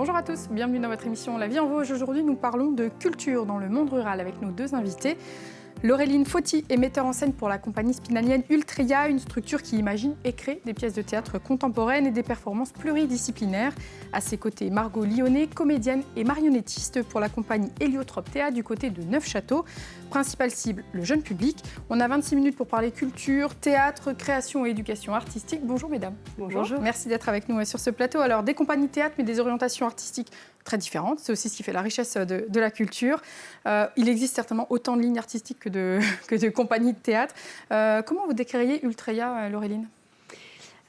Bonjour à tous, bienvenue dans votre émission La vie en Vosges. Aujourd'hui, nous parlons de culture dans le monde rural avec nos deux invités. Laureline Fauty est metteur en scène pour la compagnie spinalienne Ultria, une structure qui imagine et crée des pièces de théâtre contemporaines et des performances pluridisciplinaires. À ses côtés, Margot Lyonnais, comédienne et marionnettiste pour la compagnie Héliotrope Théâtre du côté de Neufchâteau. Principale cible, le jeune public. On a 26 minutes pour parler culture, théâtre, création et éducation artistique. Bonjour mesdames. Bonjour. Merci d'être avec nous sur ce plateau. Alors, des compagnies théâtre, mais des orientations artistiques très différentes. C'est aussi ce qui fait la richesse de la culture. Il existe certainement autant de lignes artistiques que de compagnies de théâtre. Comment vous décririez Ultria, Laureline ?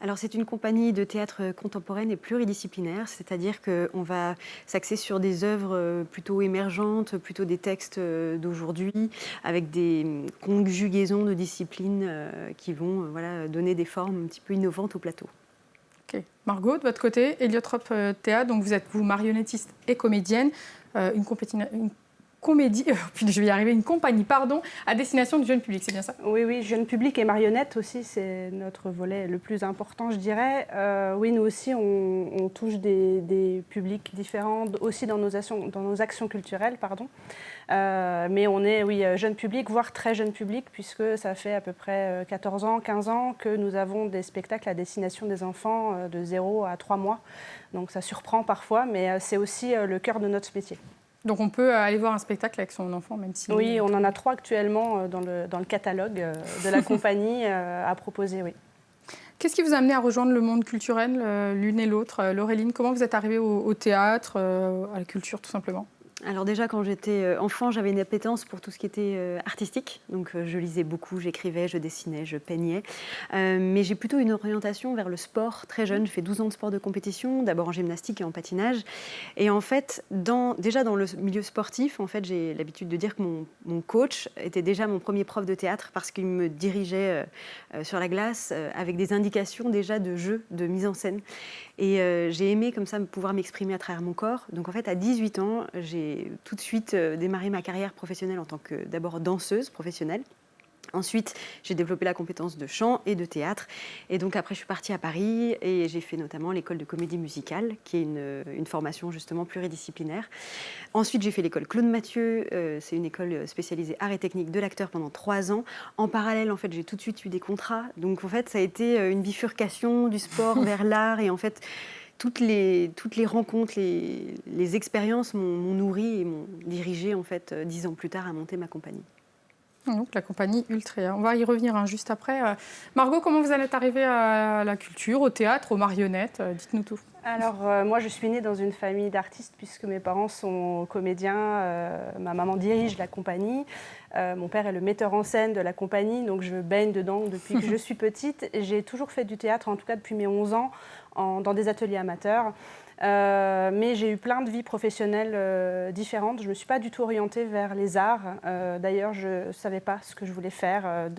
Alors c'est une compagnie de théâtre contemporaine et pluridisciplinaire, c'est-à-dire qu'on va s'axer sur des œuvres plutôt émergentes, plutôt des textes d'aujourd'hui, avec des conjugaisons de disciplines qui vont donner des formes un petit peu innovantes au plateau. Ok. Margot, de votre côté, Héliotrope Théâtre, donc vous êtes marionnettiste et comédienne, une compagnie à destination du jeune public, c'est bien ça ? Oui, jeune public et marionnette aussi, c'est notre volet le plus important, je dirais. Oui, nous aussi, on touche des publics différents, aussi dans nos actions culturelles, pardon. Mais on est, jeune public, voire très jeune public, puisque ça fait à peu près 14 ans, 15 ans que nous avons des spectacles à destination des enfants de 0 à 3 mois. Donc ça surprend parfois, mais c'est aussi le cœur de notre métier. Donc on peut aller voir un spectacle avec son enfant, même si... Oui, on en a 3 actuellement dans le catalogue de la compagnie à proposer, oui. Qu'est-ce qui vous a amené à rejoindre le monde culturel, l'une et l'autre ? Laureline, comment vous êtes arrivée au théâtre, à la culture tout simplement ? Alors déjà, quand j'étais enfant, j'avais une appétence pour tout ce qui était artistique. Donc je lisais beaucoup, j'écrivais, je dessinais, je peignais. Mais j'ai plutôt une orientation vers le sport très jeune. J'ai fait 12 ans de sport de compétition, d'abord en gymnastique et en patinage. Et en fait, déjà dans le milieu sportif, en fait, j'ai l'habitude de dire que mon coach était déjà mon premier prof de théâtre parce qu'il me dirigeait sur la glace avec des indications déjà de jeu, de mise en scène. Et j'ai aimé comme ça pouvoir m'exprimer à travers mon corps. Donc en fait, à 18 ans, j'ai tout de suite démarré ma carrière professionnelle en tant que d'abord danseuse professionnelle. Ensuite, j'ai développé la compétence de chant et de théâtre. Et donc après, je suis partie à Paris et j'ai fait notamment l'école de comédie musicale, qui est une formation justement pluridisciplinaire. Ensuite, j'ai fait l'école Claude Mathieu. C'est une école spécialisée art et technique de l'acteur pendant 3 ans. En parallèle, en fait, j'ai tout de suite eu des contrats. Donc en fait, ça a été une bifurcation du sport vers l'art. Et en fait, toutes les rencontres, les expériences m'ont nourrie et m'ont dirigée en fait 10 ans plus tard à monter ma compagnie. Donc la compagnie Ultria. On va y revenir juste après. Margot, comment vous en êtes arrivée à la culture, au théâtre, aux marionnettes ? Dites-nous tout. Alors, moi, je suis née dans une famille d'artistes puisque mes parents sont comédiens. Ma maman dirige la compagnie. Mon père est le metteur en scène de la compagnie, donc je baigne dedans depuis que je suis petite. J'ai toujours fait du théâtre, en tout cas depuis mes 11 ans, dans des ateliers amateurs. Mais j'ai eu plein de vies professionnelles différentes. Je ne me suis pas du tout orientée vers les arts. D'ailleurs, je ne savais pas ce que je voulais faire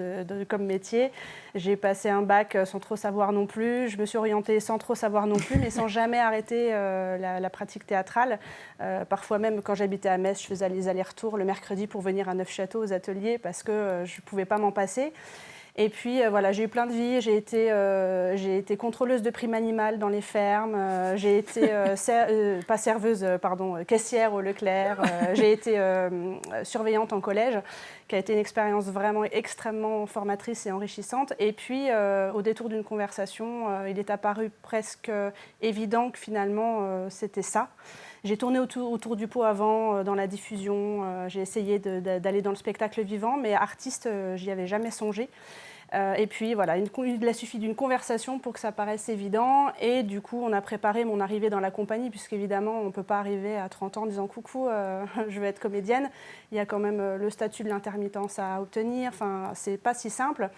comme métier. J'ai passé un bac sans trop savoir non plus. Je me suis orientée sans trop savoir non plus, mais sans jamais arrêter la pratique théâtrale. Parfois même, quand j'habitais à Metz, je faisais les allers-retours le mercredi pour venir à Neufchâteau aux ateliers parce que je ne pouvais pas m'en passer. Et puis j'ai eu plein de vies. J'ai été contrôleuse de prime animale dans les fermes. J'ai été caissière au Leclerc. J'ai été surveillante en collège, qui a été une expérience vraiment extrêmement formatrice et enrichissante. Et puis, au détour d'une conversation, il est apparu presque évident que finalement, c'était ça. J'ai tourné autour du pot avant, dans la diffusion. J'ai essayé d'aller dans le spectacle vivant, mais artiste, j'y avais jamais songé. Et puis voilà, il a suffi d'une conversation pour que ça paraisse évident. Et du coup, on a préparé mon arrivée dans la compagnie, puisqu'évidemment, on ne peut pas arriver à 30 ans en disant « Coucou, je veux être comédienne ». Il y a quand même le statut de l'intermittence à obtenir. Enfin, c'est pas si simple.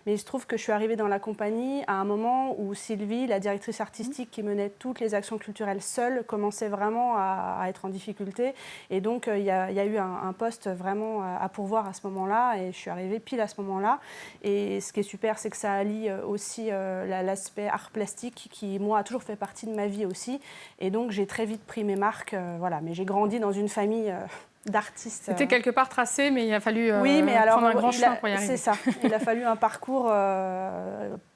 Mais il se trouve que je suis arrivée dans la compagnie à un moment où Sylvie, la directrice artistique qui menait toutes les actions culturelles seule, commençait vraiment à être en difficulté. Et donc, il y a eu un poste vraiment à pourvoir à ce moment-là. Et je suis arrivée pile à ce moment-là. Et ce qui est super, c'est que ça allie aussi l'aspect art plastique qui, moi, a toujours fait partie de ma vie aussi. Et donc, j'ai très vite pris mes marques. Mais j'ai grandi dans une famille d'artistes. C'était quelque part tracé, mais il a fallu prendre un grand chemin pour y arriver. C'est ça. Il a fallu un parcours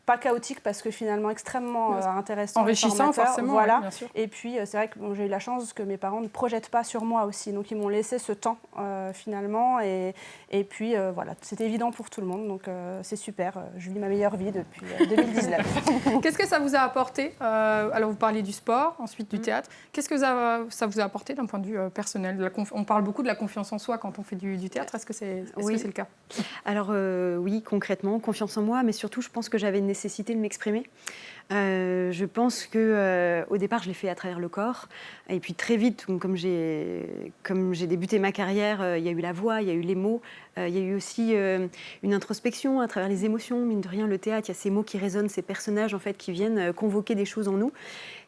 pas chaotique parce que finalement extrêmement intéressant, enrichissant forcément. Voilà. Bien sûr. Et puis c'est vrai que j'ai eu la chance que mes parents ne projettent pas sur moi aussi, donc ils m'ont laissé ce temps finalement. Et puis voilà, c'était évident pour tout le monde, donc c'est super. Je vis ma meilleure vie depuis 2019. Qu'est-ce que ça vous a apporté alors vous parliez du sport, ensuite du théâtre. Qu'est-ce que ça vous a apporté d'un point de vue personnel? On parle beaucoup de la confiance en soi quand on fait du théâtre. Est-ce que c'est le cas? Alors oui, concrètement, confiance en moi, mais surtout je pense que j'avais une nécessité de m'exprimer. Je pense qu'au départ, je l'ai fait à travers le corps. Et puis très vite, comme j'ai débuté ma carrière, il y a eu la voix, il y a eu les mots. Il y a eu aussi une introspection à travers les émotions. Mine de rien, le théâtre, il y a ces mots qui résonnent, ces personnages en fait, qui viennent convoquer des choses en nous.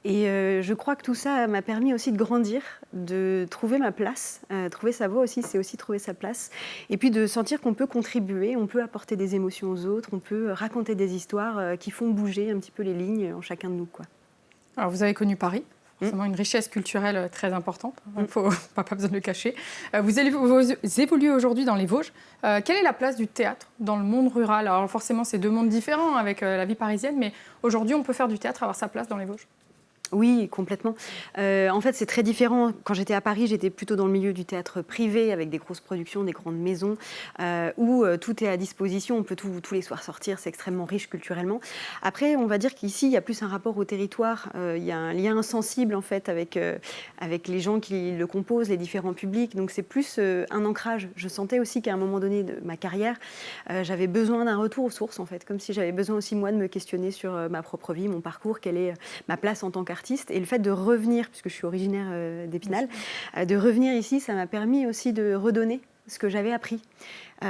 Et je crois que tout ça m'a permis aussi de grandir, de trouver ma place. Trouver sa voix aussi, c'est aussi trouver sa place. Et puis de sentir qu'on peut contribuer, on peut apporter des émotions aux autres, on peut raconter des histoires qui font bouger un petit peu les lignes en chacun de nous, quoi. Alors vous avez connu Paris. Forcément une richesse culturelle très importante, il ne faut pas besoin de le cacher. Vous évoluez aujourd'hui dans les Vosges. Quelle est la place du théâtre dans le monde rural? Alors forcément, c'est deux mondes différents avec la vie parisienne, mais aujourd'hui, on peut faire du théâtre, avoir sa place dans les Vosges. Oui, complètement. En fait, c'est très différent. Quand j'étais à Paris, j'étais plutôt dans le milieu du théâtre privé, avec des grosses productions, des grandes maisons, où tout est à disposition. On peut tous les soirs sortir, c'est extrêmement riche culturellement. Après, on va dire qu'ici, il y a plus un rapport au territoire. Il y a un lien sensible, en fait, avec les gens qui le composent, les différents publics. Donc, c'est plus un ancrage. Je sentais aussi qu'à un moment donné de ma carrière, j'avais besoin d'un retour aux sources, en fait. Comme si j'avais besoin aussi, moi, de me questionner sur ma propre vie, mon parcours, quelle est ma place en tant qu'artiste. Et le fait de revenir, puisque je suis originaire d'Épinal, de revenir ici, ça m'a permis aussi de redonner ce que j'avais appris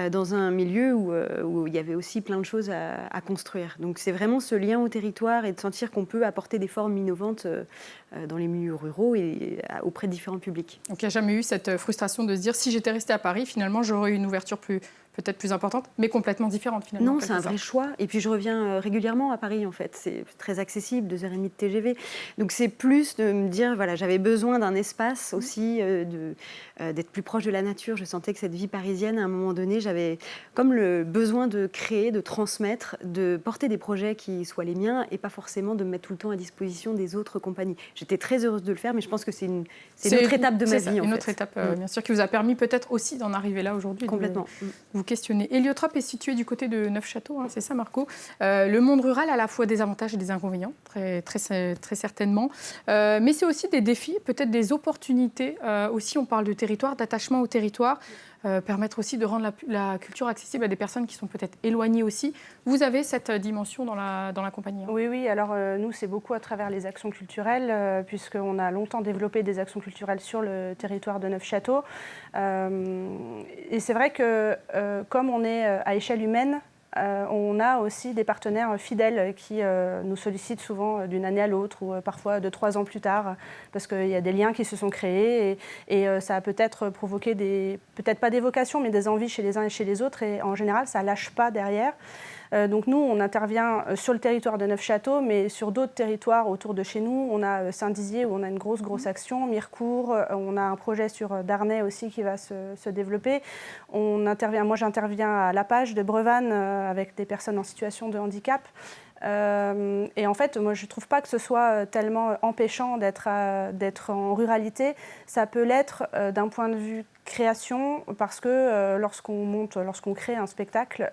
dans un milieu où il y avait aussi plein de choses à construire. Donc c'est vraiment ce lien au territoire et de sentir qu'on peut apporter des formes innovantes dans les milieux ruraux et auprès de différents publics. Donc il n'y a jamais eu cette frustration de se dire si j'étais restée à Paris, finalement j'aurais eu une ouverture peut-être plus importante, mais complètement différente finalement. Non, c'est un vrai choix. Et puis je reviens régulièrement à Paris en fait. C'est très accessible, 2h30 de TGV. Donc c'est plus de me dire, voilà, j'avais besoin d'un espace aussi, d'être plus proche de la nature. Je sentais que cette vie parisienne, à un moment donné, j'avais comme le besoin de créer, de transmettre, de porter des projets qui soient les miens et pas forcément de me mettre tout le temps à disposition des autres compagnies. J'étais très heureuse de le faire, mais je pense que c'est une autre étape de ma vie. Une autre étape, bien sûr, qui vous a permis peut-être aussi d'en arriver là aujourd'hui. Complètement. Vous questionner. Héliotrope est situé du côté de Neufchâteau, c'est ça Marco. Le monde rural a à la fois des avantages et des inconvénients, très certainement. Mais c'est aussi des défis, peut-être des opportunités. Aussi, on parle de territoire, d'attachement au territoire. Permettre aussi de rendre la culture accessible à des personnes qui sont peut-être éloignées aussi. Vous avez cette dimension dans la compagnie. Oui. Alors nous, c'est beaucoup à travers les actions culturelles, puisqu'on a longtemps développé des actions culturelles sur le territoire de Neufchâteau. Et c'est vrai que comme on est à échelle humaine, on a aussi des partenaires fidèles qui nous sollicitent souvent d'une année à l'autre ou parfois de 3 ans plus tard parce qu'il y a des liens qui se sont créés et ça a peut-être provoqué peut-être pas des vocations mais des envies chez les uns et chez les autres et en général ça lâche pas derrière. Donc nous, on intervient sur le territoire de Neufchâteau, mais sur d'autres territoires autour de chez nous. On a Saint-Dizier où on a une grosse action, Mirecourt, on a un projet sur Darney aussi qui va se développer. Moi, j'interviens à Lapage de Brevannes avec des personnes en situation de handicap. Et en fait, moi, je ne trouve pas que ce soit tellement empêchant d'être en ruralité. Ça peut l'être d'un point de vue création, parce que lorsqu'on crée un spectacle,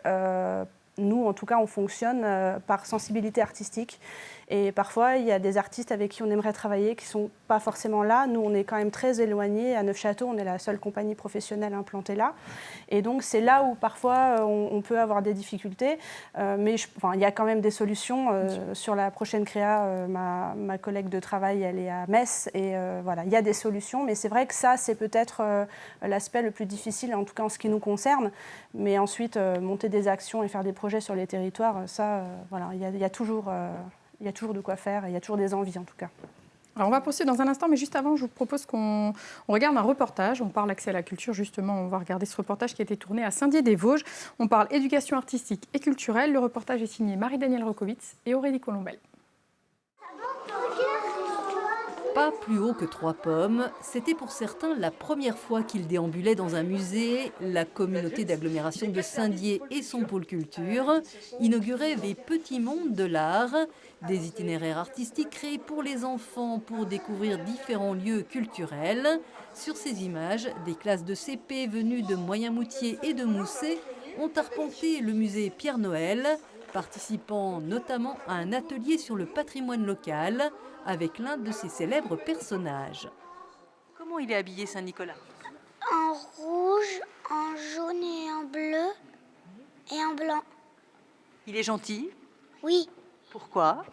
nous, en tout cas, on fonctionne par sensibilité artistique. Et parfois, il y a des artistes avec qui on aimerait travailler qui ne sont pas forcément là. Nous, on est quand même très éloignés. À Neufchâteau, on est la seule compagnie professionnelle implantée là. Et donc, c'est là où parfois, on peut avoir des difficultés. Mais il y a quand même des solutions. Sur la prochaine créa, ma collègue de travail, elle est à Metz. Et voilà, il y a des solutions. Mais c'est vrai que ça, c'est peut-être l'aspect le plus difficile, en tout cas en ce qui nous concerne. Mais ensuite, monter des actions et faire des projets sur les territoires, ça, voilà, il y a toujours de quoi faire et il y a toujours des envies en tout cas. Alors on va poursuivre dans un instant, mais juste avant, je vous propose qu'on regarde un reportage. On parle accès à la culture, justement. On va regarder ce reportage qui a été tourné à Saint-Dié-des-Vosges. On parle éducation artistique et culturelle. Le reportage est signé Marie-Danielle Rokowitz et Aurélie Colombel. Pas plus haut que 3 pommes, c'était pour certains la première fois qu'ils déambulaient dans un musée. La communauté d'agglomération de Saint-Dié et son pôle culture inauguraient les petits mondes de l'art, des itinéraires artistiques créés pour les enfants pour découvrir différents lieux culturels. Sur ces images, des classes de CP venues de Moyen-Moutier et de Mousset ont arpenté le musée Pierre-Noël, participant notamment à un atelier sur le patrimoine local avec l'un de ses célèbres personnages. Comment il est habillé, Saint-Nicolas? En rouge, en jaune et en bleu et en blanc. Il est gentil? Oui, Pourquoi?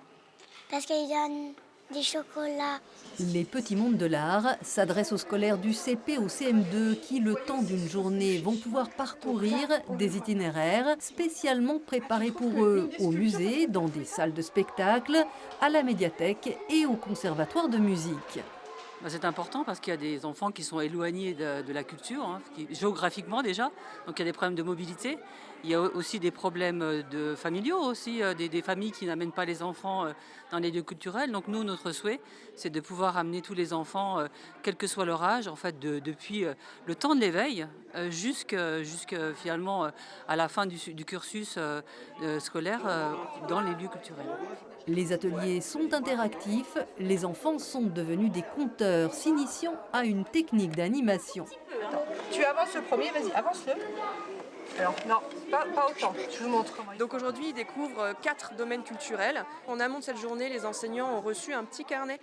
parce qu'il donne des chocolats. Les petits mondes de l'art s'adressent aux scolaires du CP au CM2 qui, le temps d'une journée, vont pouvoir parcourir des itinéraires spécialement préparés pour eux au musée, dans des salles de spectacle, à la médiathèque et au conservatoire de musique. C'est important parce qu'il y a des enfants qui sont éloignés de la culture, géographiquement déjà, donc il y a des problèmes de mobilité. Il y a aussi des problèmes familiaux aussi, des familles qui n'amènent pas les enfants dans les lieux culturels. Donc nous, notre souhait, c'est de pouvoir amener tous les enfants, quel que soit leur âge, en fait, depuis le temps de l'éveil jusqu'à finalement à la fin du cursus scolaire dans les lieux culturels. Les ateliers sont interactifs, les enfants sont devenus des conteurs, s'initiant à une technique d'animation. Tu avances le premier, vas-y, avance-le. Alors, non, pas autant, je vous montre. Donc aujourd'hui, ils découvrent 4 domaines culturels. En amont de cette journée, les enseignants ont reçu un petit carnet,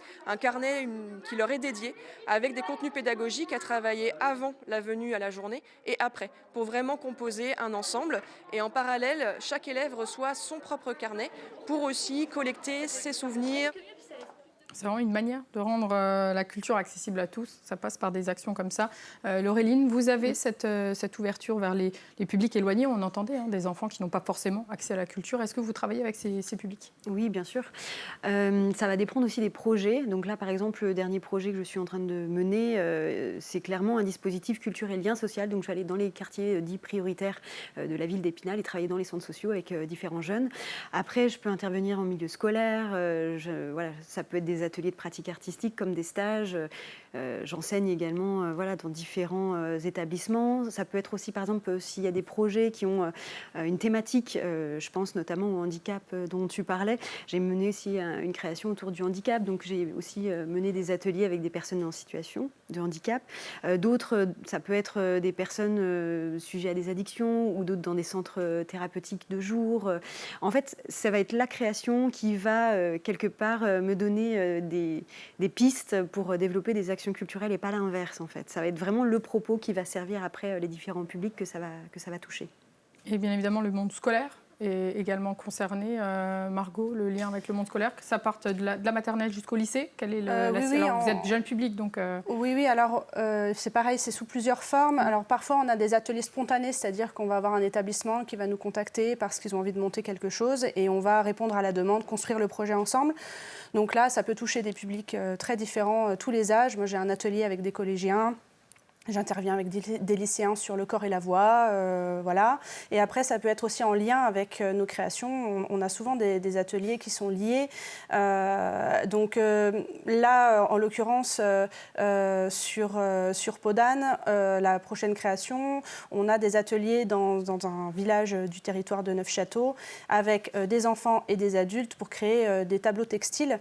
qui leur est dédié, avec des contenus pédagogiques à travailler avant la venue à la journée et après, pour vraiment composer un ensemble. Et en parallèle, chaque élève reçoit son propre carnet pour aussi collecter ses souvenirs. C'est vraiment une manière de rendre la culture accessible à tous. Ça passe par des actions comme ça. Laureline, vous avez cette ouverture vers les publics éloignés. On entendait des enfants qui n'ont pas forcément accès à la culture. Est-ce que vous travaillez avec ces publics? Oui, bien sûr. Ça va dépendre aussi des projets. Donc là, par exemple, le dernier projet que je suis en train de mener, c'est clairement un dispositif culture et lien social. Donc je vais aller dans les quartiers dits prioritaires de la ville d'Épinal et travailler dans les centres sociaux avec différents jeunes. Après, je peux intervenir en milieu scolaire. Voilà, ça peut être des ateliers de pratique artistique comme des stages. J'enseigne également dans différents établissements. Ça peut être aussi, par exemple, s'il y a des projets qui ont une thématique, je pense notamment au handicap dont tu parlais. J'ai mené aussi une création autour du handicap. Donc, j'ai aussi mené des ateliers avec des personnes en situation de handicap. D'autres, ça peut être des personnes sujettes à des addictions ou d'autres dans des centres thérapeutiques de jour. En fait, ça va être la création qui va, quelque part, me donner des pistes pour développer des actions culturelles et pas l'inverse, en fait. Ça va être vraiment le propos qui va servir après les différents publics que ça va toucher. Et bien évidemment, le monde scolaire est également concerné. Margot, le lien avec le monde scolaire, que ça parte de la maternelle jusqu'au lycée. Quel est vous êtes jeune public, donc... Oui, alors c'est pareil, c'est sous plusieurs formes. Alors parfois, on a des ateliers spontanés, c'est-à-dire qu'on va avoir un établissement qui va nous contacter parce qu'ils ont envie de monter quelque chose et on va répondre à la demande, construire le projet ensemble. Donc là, ça peut toucher des publics très différents, tous les âges. Moi, j'ai un atelier avec des collégiens. J'interviens avec des lycéens sur le corps et la voix, voilà. Et après, ça peut être aussi en lien avec nos créations. On a souvent des ateliers qui sont liés. Donc là, en l'occurrence, sur Podane, la prochaine création, on a des ateliers dans un village du territoire de Neufchâteau avec des enfants et des adultes pour créer des tableaux textiles.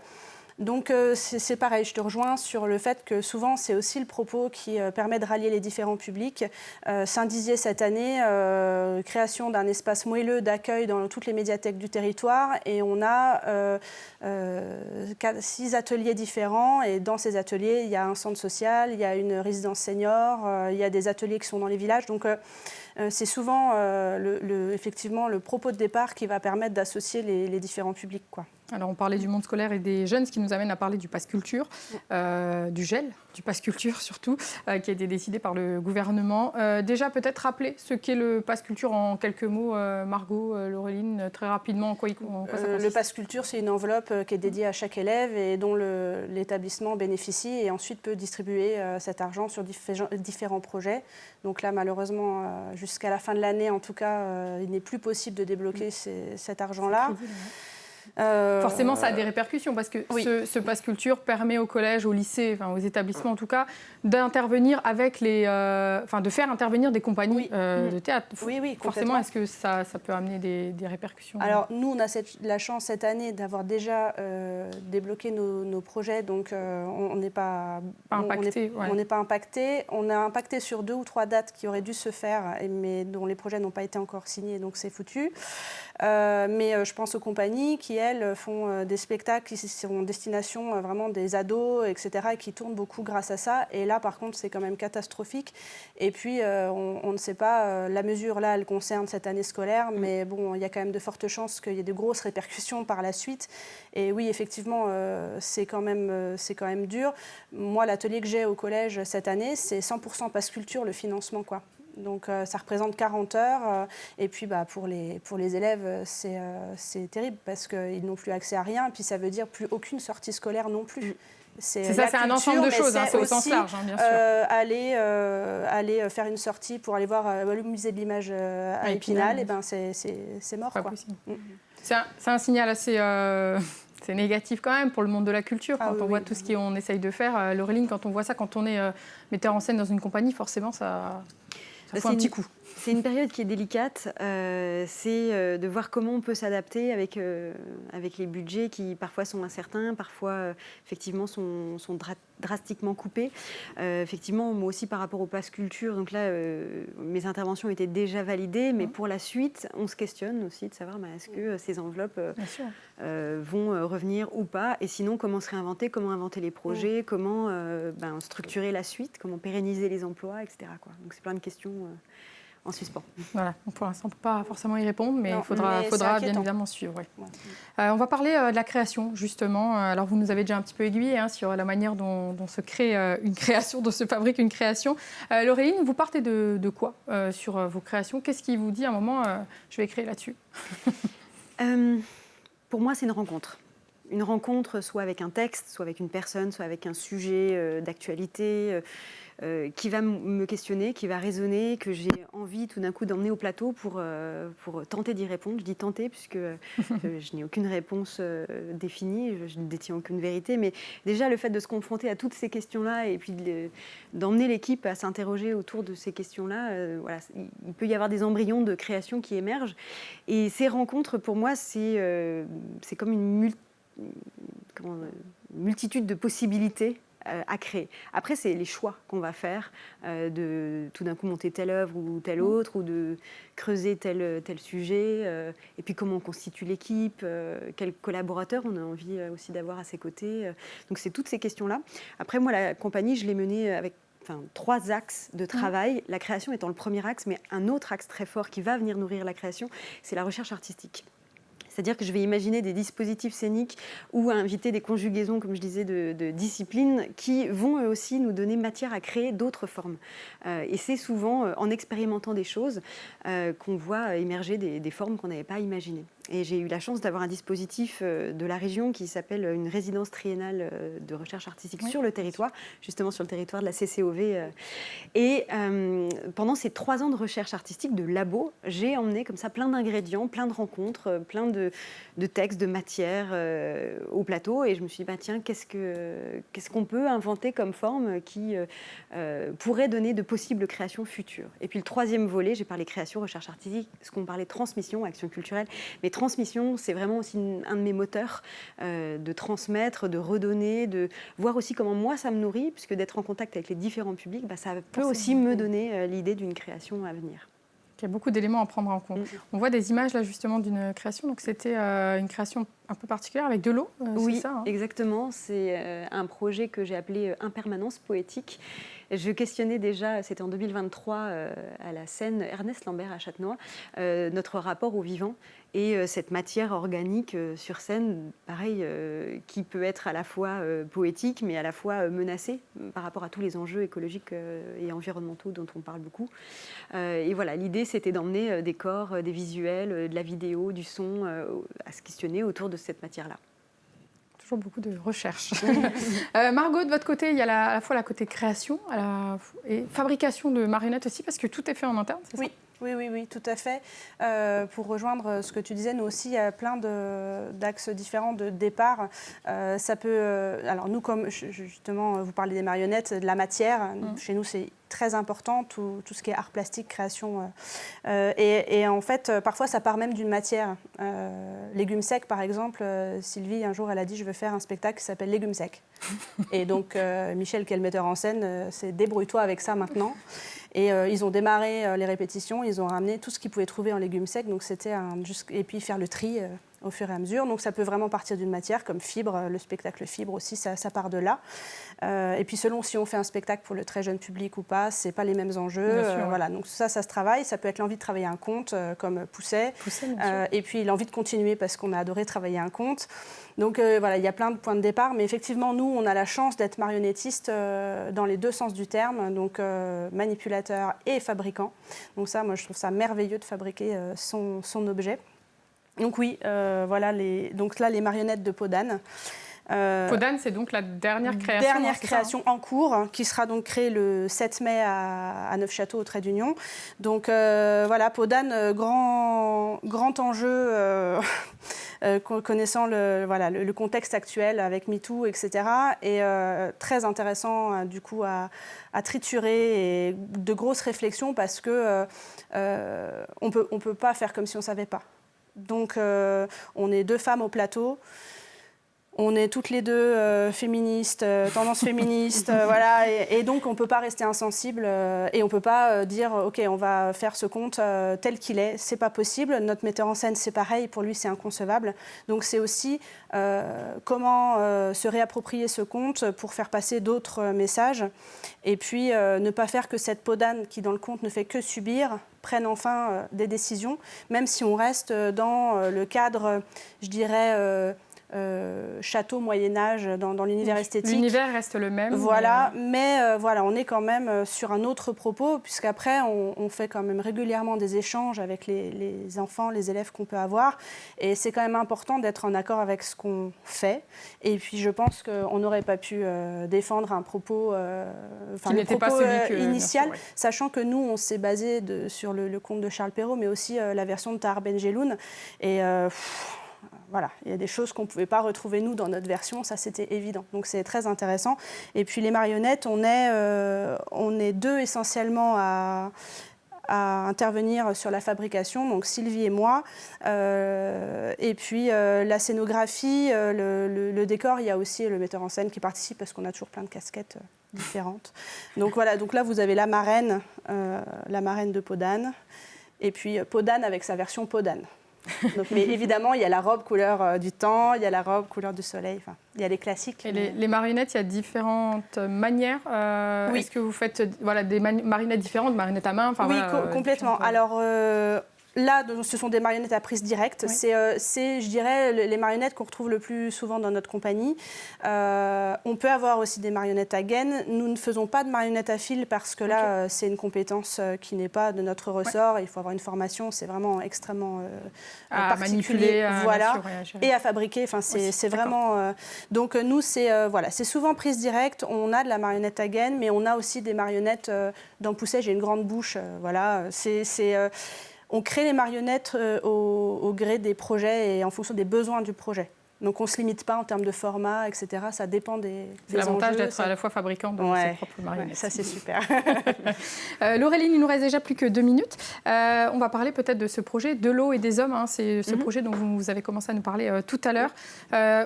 Donc c'est pareil, je te rejoins sur le fait que souvent c'est aussi le propos qui permet de rallier les différents publics. Saint-Dizier cette année, création d'un espace moelleux d'accueil dans toutes les médiathèques du territoire et on a 6 ateliers différents et dans ces ateliers il y a un centre social, il y a une résidence senior, il y a des ateliers qui sont dans les villages. Donc c'est souvent effectivement le propos de départ qui va permettre d'associer les différents publics, quoi. Alors on parlait du monde scolaire et des jeunes, ce qui nous amène à parler du pass culture, du gel, du pass culture surtout, qui a été décidé par le gouvernement. Déjà peut-être rappeler ce qu'est le pass culture en quelques mots, Margot, Laureline, très rapidement, en quoi ça consiste. Le pass culture, c'est une enveloppe qui est dédiée à chaque élève et dont l'établissement bénéficie et ensuite peut distribuer cet argent sur différents projets. Donc là, malheureusement, jusqu'à la fin de l'année, en tout cas, il n'est plus possible de débloquer cet argent-là. Forcément, ça a des répercussions parce que ce pass culture permet au collège, au lycée, aux établissements en tout cas, d'intervenir avec de faire intervenir des compagnies de théâtre. Oui, forcément, est-ce que ça peut amener des répercussions? Alors nous, on a la chance cette année d'avoir déjà débloqué nos projets, donc on n'est pas impacté. On n'est pas impacté. On a impacté sur 2 ou 3 dates qui auraient dû se faire, mais dont les projets n'ont pas été encore signés, donc c'est foutu. Mais je pense aux compagnies qui, elles, font des spectacles qui sont destination vraiment des ados, etc., et qui tournent beaucoup grâce à ça. Et là, par contre, c'est quand même catastrophique. Et puis, on ne sait pas, la mesure, là, elle concerne cette année scolaire, mais bon, il y a quand même de fortes chances qu'il y ait de grosses répercussions par la suite. Et oui, effectivement, c'est quand même dur. Moi, l'atelier que j'ai au collège cette année, c'est 100% pass culture, le financement, quoi. Donc ça représente 40 heures et puis pour les élèves c'est terrible parce qu'ils n'ont plus accès à rien, puis ça veut dire plus aucune sortie scolaire non plus. C'est un ensemble de choses, c'est au sens large, bien sûr. Aller faire une sortie pour aller voir le musée de l'image à Épinal, c'est mort. Quoi. C'est un signal assez... C'est négatif quand même pour le monde de la culture, quand on voit tout ce qu'on essaye de faire. Laureline, quand on voit ça, quand on est metteur en scène dans une compagnie, forcément ça fait un petit coup. C'est une période qui est délicate, c'est de voir comment on peut s'adapter avec les budgets qui parfois sont incertains, parfois effectivement sont drastiquement coupés. Effectivement, moi aussi par rapport au pass culture, donc là mes interventions étaient déjà validées, mais pour la suite, on se questionne aussi de savoir est-ce que ces enveloppes vont revenir ou pas, et sinon comment se réinventer, comment inventer les projets, comment structurer la suite, comment pérenniser les emplois, etc. quoi. Donc c'est plein de questions en suspens. Voilà, donc pour l'instant on ne peut pas forcément y répondre, mais il faudra bien évidemment suivre. Ouais. On va parler de la création, justement. Alors vous nous avez déjà un petit peu aiguillé sur la manière dont se crée une création, dont se fabrique une création. Laureline, vous partez de quoi sur vos créations? Qu'est-ce qui vous dit à un moment, je vais écrire là-dessus? Pour moi, c'est une rencontre. Une rencontre, soit avec un texte, soit avec une personne, soit avec un sujet d'actualité qui va me questionner, qui va résonner, que j'ai envie tout d'un coup d'emmener au plateau pour tenter d'y répondre. Je dis tenter puisque je n'ai aucune réponse définie, je ne détiens aucune vérité, mais déjà le fait de se confronter à toutes ces questions-là et puis d'emmener l'équipe à s'interroger autour de ces questions-là, il peut y avoir des embryons de création qui émergent. Et ces rencontres, pour moi, c'est comme une multitude de possibilités à créer. Après, c'est les choix qu'on va faire de tout d'un coup monter telle œuvre ou telle autre, ou de creuser tel sujet, et puis comment on constitue l'équipe, quels collaborateurs on a envie aussi d'avoir à ses côtés. Donc c'est toutes ces questions-là. Après, moi, la compagnie, je l'ai menée avec 3 axes de travail, la création étant le premier axe, mais un autre axe très fort qui va venir nourrir la création, c'est la recherche artistique. C'est-à-dire que je vais imaginer des dispositifs scéniques ou inviter des conjugaisons, comme je disais, de disciplines qui vont eux aussi nous donner matière à créer d'autres formes. Et c'est souvent en expérimentant des choses qu'on voit émerger des formes qu'on n'avait pas imaginées. Et j'ai eu la chance d'avoir un dispositif de la région qui s'appelle une résidence triennale de recherche artistique sur le territoire, justement sur le territoire de la CCOV. Et pendant ces 3 ans de recherche artistique, de labo, j'ai emmené comme ça plein d'ingrédients, plein de rencontres, plein de textes, de matières au plateau. Et je me suis dit, tiens, qu'est-ce qu'on peut inventer comme forme qui pourrait donner de possibles créations futures. Et puis le 3e volet, j'ai parlé création, recherche artistique, ce qu'on parlait transmission, action culturelle. Mais transmission, c'est vraiment aussi un de mes moteurs, de transmettre, de redonner, de voir aussi comment moi ça me nourrit, puisque d'être en contact avec les différents publics, ça peut aussi me donner l'idée d'une création à venir. Il y a beaucoup d'éléments à prendre en compte. On voit des images là justement d'une création, donc c'était une création un peu particulière avec de l'eau, oui, c'est ça, exactement. C'est un projet que j'ai appelé Impermanence poétique. Je questionnais déjà, c'était en 2023 à la scène Ernest Lambert à Châtenois, notre rapport au vivant et cette matière organique sur scène, pareil, qui peut être à la fois poétique mais à la fois menacée par rapport à tous les enjeux écologiques et environnementaux dont on parle beaucoup. Et voilà, l'idée c'était d'emmener des corps, des visuels, de la vidéo, du son, à se questionner autour de cette matière-là. Toujours beaucoup de recherche. Margot, de votre côté, il y a à la fois la côté création et fabrication de marionnettes aussi, parce que tout est fait en interne, c'est ça ? Oui, Oui, tout à fait. Pour rejoindre ce que tu disais, nous aussi, il y a plein d'axes différents de départ. Ça peut, alors nous, comme justement, vous parlez des marionnettes, de la matière, chez nous, c'est très important, tout ce qui est art plastique, création. Et en fait, parfois, ça part même d'une matière. Légumes secs, par exemple, Sylvie, un jour, elle a dit, je veux faire un spectacle qui s'appelle Légumes secs. Et donc, Michel, qui est le metteur en scène, c'est débrouille-toi avec ça maintenant. Et ils ont démarré les répétitions, ils ont ramené tout ce qu'ils pouvaient trouver en légumes secs, donc et puis faire le tri au fur et à mesure. Donc ça peut vraiment partir d'une matière comme fibre, le spectacle fibre aussi, ça part de là. Et puis selon si on fait un spectacle pour le très jeune public ou pas, c'est pas les mêmes enjeux. Voilà, donc ça se travaille. Ça peut être l'envie de travailler un conte comme Pousset, et puis l'envie de continuer parce qu'on a adoré travailler un conte. Donc voilà, il y a plein de points de départ, mais effectivement, nous, on a la chance d'être marionnettiste dans les deux sens du terme, donc manipulateur et fabricant. Donc ça, moi, je trouve ça merveilleux de fabriquer son objet. Donc oui, voilà, donc là, les marionnettes de Peau d'âne. Peau d'âne, c'est donc la dernière création. Dernière création en cours, qui sera donc créée le 7 mai à Neufchâteau, au Trait d'Union. Donc voilà, Peau d'âne, grand enjeu, connaissant le contexte actuel avec MeToo, etc. Et très intéressant, du coup, à triturer, et de grosses réflexions, parce que on peut pas faire comme si on savait pas. Donc on est deux femmes au plateau. On est toutes les deux féministes, tendance féministe, voilà, et donc on ne peut pas rester insensible et on ne peut pas dire ok, on va faire ce conte tel qu'il est, c'est pas possible. Notre metteur en scène, c'est pareil, pour lui c'est inconcevable. Donc c'est aussi comment se réapproprier ce conte pour faire passer d'autres messages, et puis ne pas faire que cette peau d'âne qui dans le conte ne fait que subir prenne enfin des décisions, même si on reste dans le cadre, je dirais, château Moyen-Âge dans l'univers esthétique. L'univers reste le même. Voilà, mais voilà, on est quand même sur un autre propos, puisqu'après, on fait quand même régulièrement des échanges avec les enfants, les élèves qu'on peut avoir. Et c'est quand même important d'être en accord avec ce qu'on fait. Et puis, je pense qu'on n'aurait pas pu défendre un propos, qui n'était pas celui initial, sûr, sachant que nous, on s'est basé sur le conte de Charles Perrault, mais aussi la version de Tahar Ben Jelloun. Et voilà, il y a des choses qu'on ne pouvait pas retrouver, nous, dans notre version, ça c'était évident. Donc c'est très intéressant. Et puis les marionnettes, on est deux essentiellement à intervenir sur la fabrication, donc Sylvie et moi. Et puis la scénographie, le décor, il y a aussi le metteur en scène qui participe, parce qu'on a toujours plein de casquettes différentes. Donc voilà, donc là vous avez la marraine de Peau d'âne, et puis Peau d'âne avec sa version Peau d'âne. Donc, mais évidemment, il y a la robe couleur du temps, il y a la robe couleur du soleil, enfin, il y a les classiques. Et les marionnettes, il y a différentes manières. Oui. Est-ce que vous faites des marionnettes différentes, marionnettes à main, oui, complètement. Alors là, ce sont des marionnettes à prise directe. Oui. C'est, je dirais, les marionnettes qu'on retrouve le plus souvent dans notre compagnie. On peut avoir aussi des marionnettes à gaine. Nous ne faisons pas de marionnettes à fil, parce que là, c'est une compétence qui n'est pas de notre ressort. Ouais. Il faut avoir une formation. C'est vraiment extrêmement particulier. À manipuler, voilà. Et à fabriquer. Enfin, c'est vraiment... donc nous, c'est souvent prise directe. On a de la marionnette à gaine, mais on a aussi des marionnettes dans Pousset. J'ai une grande bouche. Voilà. On crée les marionnettes au gré des projets et en fonction des besoins du projet. Donc on ne se limite pas en termes de format, etc. Ça dépend des enjeux. C'est l'avantage d'être à la fois fabricant de ses propres marionnettes. Ouais, ça, c'est super. Laureline, il nous reste déjà plus que 2 minutes. On va parler peut-être de ce projet de l'eau et des hommes. Hein. C'est ce projet dont vous avez commencé à nous parler tout à l'heure,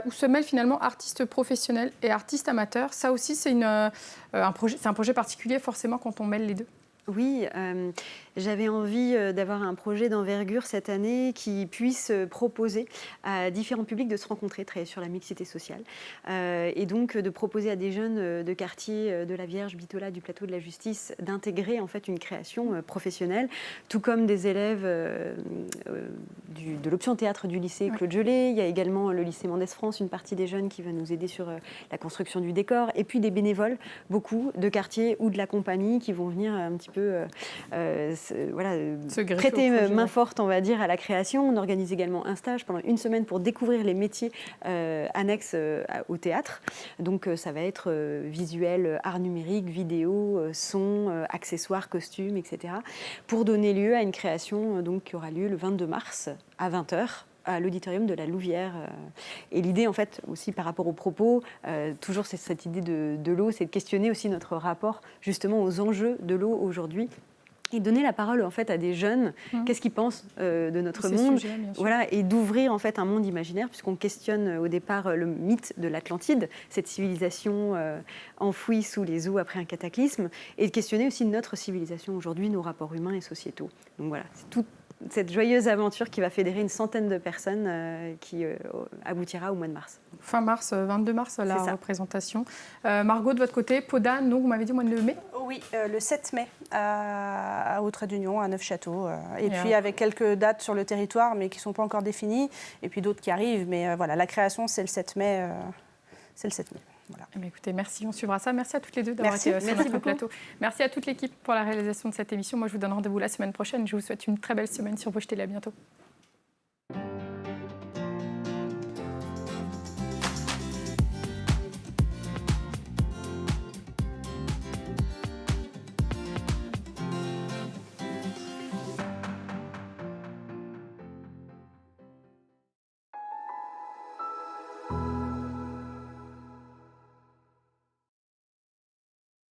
où se mêlent finalement artistes professionnels et artistes amateurs. Ça aussi, c'est un projet particulier, forcément, quand on mêle les deux. Oui, j'avais envie d'avoir un projet d'envergure cette année qui puisse proposer à différents publics de se rencontrer, travailler sur la mixité sociale, et donc de proposer à des jeunes de quartier de la Vierge, Bitola, du Plateau de la Justice, d'intégrer en fait une création professionnelle, tout comme des élèves de l'option théâtre du lycée Claude Gelée. Il y a également le lycée Mendès France, une partie des jeunes qui va nous aider sur la construction du décor. Et puis des bénévoles, beaucoup de quartiers ou de la compagnie qui vont venir un petit peu prêter main forte, on va dire, à la création. On organise également un stage pendant une semaine pour découvrir les métiers annexes au théâtre. Donc ça va être visuel, art numérique, vidéo, son, accessoires, costumes, etc. pour donner lieu à une création qui aura lieu le 22 mars à 20h à l'auditorium de la Louvière. Et l'idée, en fait, aussi par rapport aux propos, toujours c'est cette idée de l'eau, c'est de questionner aussi notre rapport justement aux enjeux de l'eau aujourd'hui. Et donner la parole en fait à des jeunes, qu'est-ce qu'ils pensent de notre monde, sujets, et d'ouvrir en fait un monde imaginaire, puisqu'on questionne au départ le mythe de l'Atlantide, cette civilisation enfouie sous les eaux après un cataclysme, et de questionner aussi notre civilisation aujourd'hui, nos rapports humains et sociétaux. Donc voilà, c'est toute cette joyeuse aventure qui va fédérer une centaine de personnes qui aboutira au mois de mars. Fin mars, 22 mars, la représentation. Margot, de votre côté, Podane, donc vous m'avez dit au mois de mai ? Oui, le 7 mai à Haute-Trait-d'Union, à Neufchâteau. Et puis avec quelques dates sur le territoire, mais qui ne sont pas encore définies, et puis d'autres qui arrivent. Mais voilà, la création, c'est le 7 mai. Voilà. Eh bien, écoutez, merci, on suivra ça. Merci à toutes les deux d'avoir été sur notre plateau. Merci à toute l'équipe pour la réalisation de cette émission. Moi, je vous donne rendez-vous la semaine prochaine. Je vous souhaite une très belle semaine sur Vosges Télé. À bientôt.